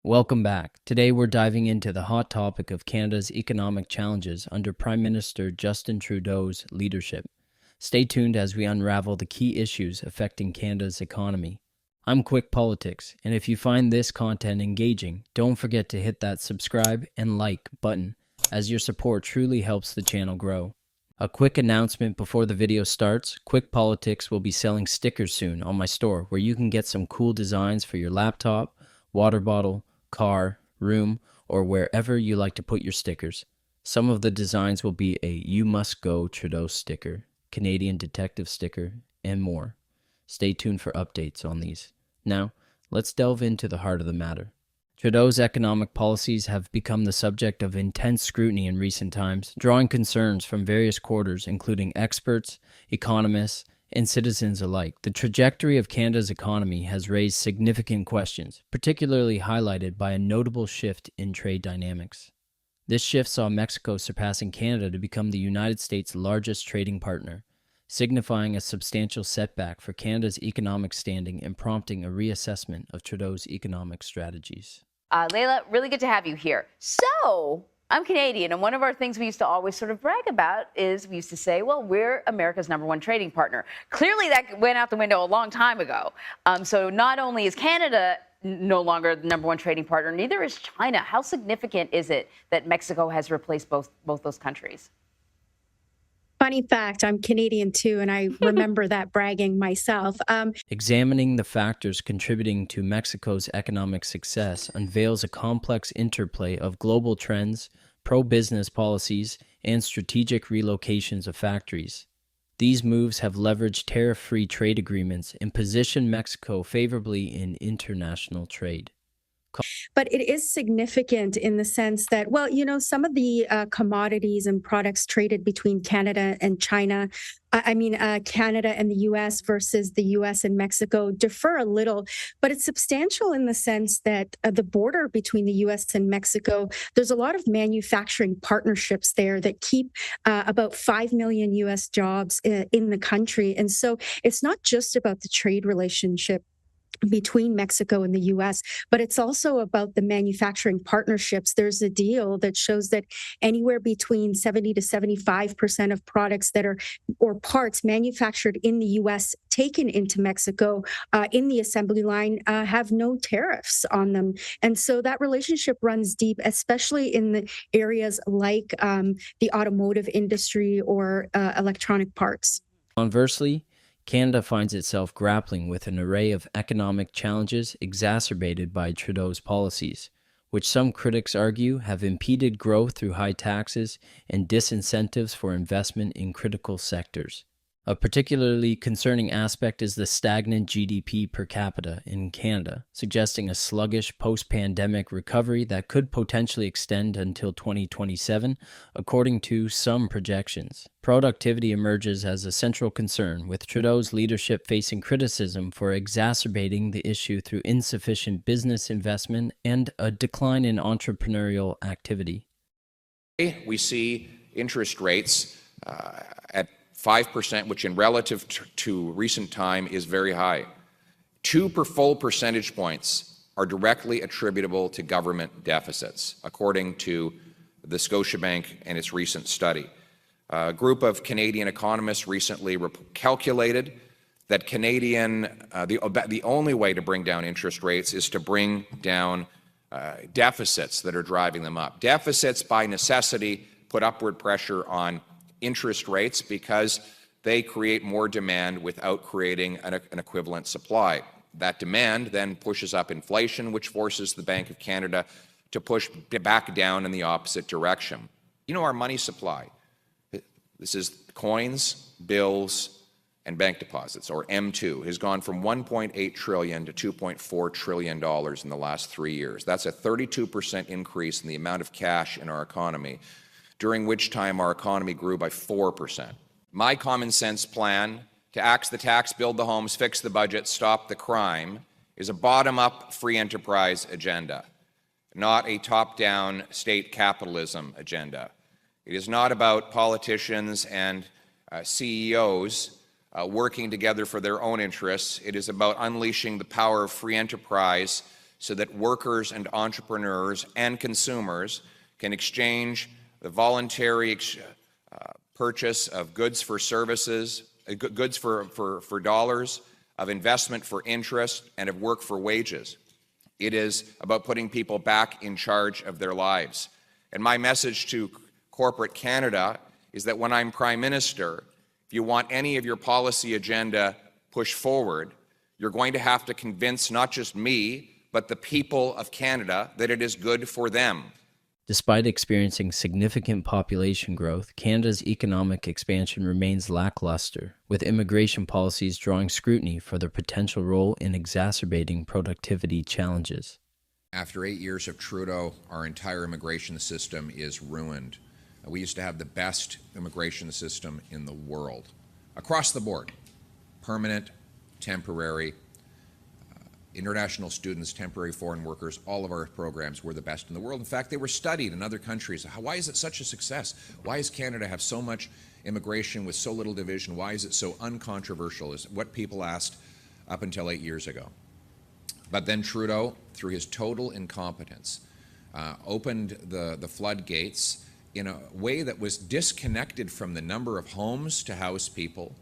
Welcome back. Today we're diving into the hot topic of Canada's economic challenges under Prime Minister Justin Trudeau's leadership. Stay tuned as we unravel the key issues affecting Canada's economy. I'm QuikPolitics, and if you find this content engaging, don't forget to hit that subscribe and like button, as your support truly helps the channel grow. A quick announcement before the video starts: QuikPolitics will be selling stickers soon on my store, where you can get some cool designs for your laptop, water bottle, car, room, or wherever you like to put your stickers. Some of the designs will be a "You Must Go Trudeau" sticker, Canadian detective sticker, and more. Stay tuned for updates on these. Now, let's delve into the heart of the matter. Trudeau's economic policies have become the subject of intense scrutiny in recent times, drawing concerns from various quarters, including experts, economists, and citizens alike. The trajectory of Canada's economy has raised significant questions, particularly highlighted by a notable shift in trade dynamics. This shift saw Mexico surpassing Canada to become the United States' largest trading partner, signifying a substantial setback for Canada's economic standing and prompting a reassessment of Trudeau's economic strategies. Leila, really good to have you here. So, I'm Canadian, and one of our things we used to always sort of brag about is we used to say, well, we're America's #1 trading partner. Clearly, that went out the window a long time ago. So not only is Canada no longer the #1 trading partner, neither is China. How significant is it that Mexico has replaced both those countries? Funny fact, I'm Canadian too, and I remember that bragging myself. Examining the factors contributing to Mexico's economic success unveils a complex interplay of global trends, pro-business policies, and strategic relocations of factories. These moves have leveraged tariff-free trade agreements and positioned Mexico favorably in international trade. But it is significant in the sense that, well, some of the commodities and products traded between Canada and China, Canada and the U.S. versus the U.S. and Mexico differ a little, but it's substantial in the sense that the border between the U.S. and Mexico, there's a lot of manufacturing partnerships there that keep about 5 million U.S. jobs in the country. And so it's not just about the trade relationship between Mexico and the U.S., but it's also about the manufacturing partnerships. There's a deal that shows that anywhere between 70 to 75% of products that are or parts manufactured in the U.S. taken into Mexico in the assembly line have no tariffs on them. And so that relationship runs deep, especially in the areas like the automotive industry or electronic parts. Conversely, Canada finds itself grappling with an array of economic challenges exacerbated by Trudeau's policies, which some critics argue have impeded growth through high taxes and disincentives for investment in critical sectors. A particularly concerning aspect is the stagnant GDP per capita in Canada, suggesting a sluggish post-pandemic recovery that could potentially extend until 2027, according to some projections. Productivity emerges as a central concern, with Trudeau's leadership facing criticism for exacerbating the issue through insufficient business investment and a decline in entrepreneurial activity. We see interest rates at 5%, which in relative to recent time is very high. 2 full percentage points are directly attributable to government deficits, according to the Scotiabank and its recent study. A group of Canadian economists recently calculated that the only way to bring down interest rates is to bring down deficits that are driving them up. Deficits, by necessity, put upward pressure on interest rates because they create more demand without creating an equivalent supply. That demand then pushes up inflation, which forces the Bank of Canada to push back down in the opposite direction. Our money supply, this is coins, bills, and bank deposits, or M2, has gone from $1.8 trillion to $2.4 trillion in the last 3 years. That's a 32% increase in the amount of cash in our economy, during which time our economy grew by 4%. My common sense plan to axe the tax, build the homes, fix the budget, stop the crime is a bottom-up free enterprise agenda, not a top-down state capitalism agenda. It is not about politicians and CEOs working together for their own interests. It is about unleashing the power of free enterprise so that workers and entrepreneurs and consumers can exchange the voluntary purchase of goods for services, goods for dollars, of investment for interest, and of work for wages. It is about putting people back in charge of their lives. And my message to corporate Canada is that when I'm Prime Minister, if you want any of your policy agenda pushed forward, you're going to have to convince not just me, but the people of Canada that it is good for them. Despite experiencing significant population growth, Canada's economic expansion remains lackluster, with immigration policies drawing scrutiny for their potential role in exacerbating productivity challenges. After 8 years of Trudeau, our entire immigration system is ruined. We used to have the best immigration system in the world, across the board, permanent, temporary, international students, temporary foreign workers, all of our programs were the best in the world. In fact, they were studied in other countries. Why is it such a success? Why does Canada have so much immigration with so little division? Why is it so uncontroversial? Is what people asked up until 8 years ago. But then Trudeau, through his total incompetence, opened the floodgates in a way that was disconnected from the number of homes to house people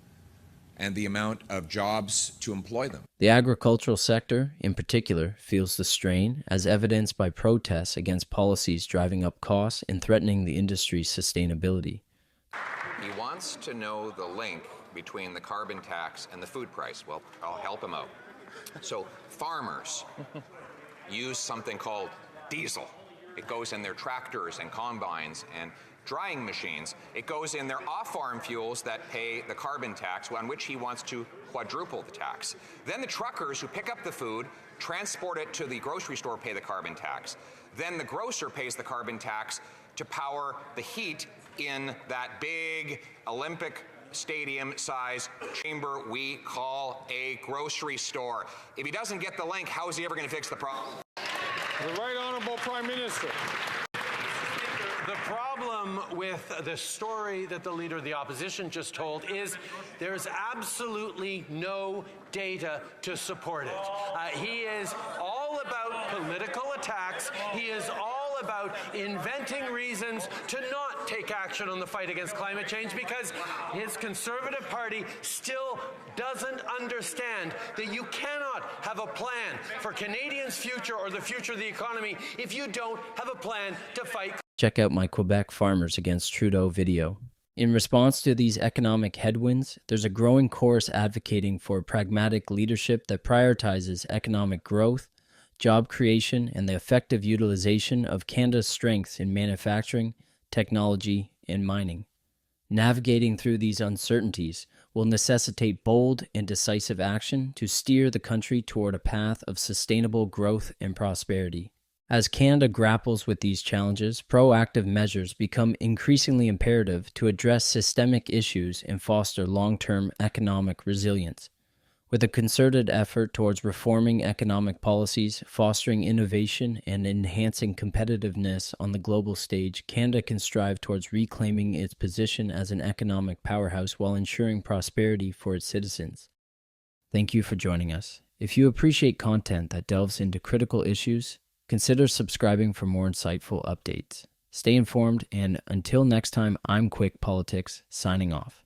and the amount of jobs to employ them. The agricultural sector, in particular, feels the strain, as evidenced by protests against policies driving up costs and threatening the industry's sustainability. He wants to know the link between the carbon tax and the food price. Well, I'll help him out. So farmers use something called diesel. It goes in their tractors and combines and drying machines. It goes in their off-farm fuels that pay the carbon tax, on which he wants to quadruple the tax. Then the truckers who pick up the food, transport it to the grocery store, pay the carbon tax. Then the grocer pays the carbon tax to power the heat in that big Olympic stadium-size chamber we call a grocery store. If he doesn't get the link, how is he ever going to fix the problem? The Right Honourable Prime Minister. The problem with the story that the Leader of the Opposition just told is there's absolutely no data to support it. He is all about political attacks. He is all about inventing reasons to not take action on the fight against climate change because his Conservative Party still doesn't understand that you cannot have a plan for Canadians' future or the future of the economy if you don't have a plan to fight. Check out my Quebec Farmers Against Trudeau video. In response to these economic headwinds, there's a growing chorus advocating for pragmatic leadership that prioritizes economic growth, job creation, and the effective utilization of Canada's strengths in manufacturing, technology, and mining. Navigating through these uncertainties will necessitate bold and decisive action to steer the country toward a path of sustainable growth and prosperity. As Canada grapples with these challenges, proactive measures become increasingly imperative to address systemic issues and foster long-term economic resilience. With a concerted effort towards reforming economic policies, fostering innovation, and enhancing competitiveness on the global stage, Canada can strive towards reclaiming its position as an economic powerhouse while ensuring prosperity for its citizens. Thank you for joining us. If you appreciate content that delves into critical issues, consider subscribing for more insightful updates. Stay informed, and until next time, I'm QuikPolitics, signing off.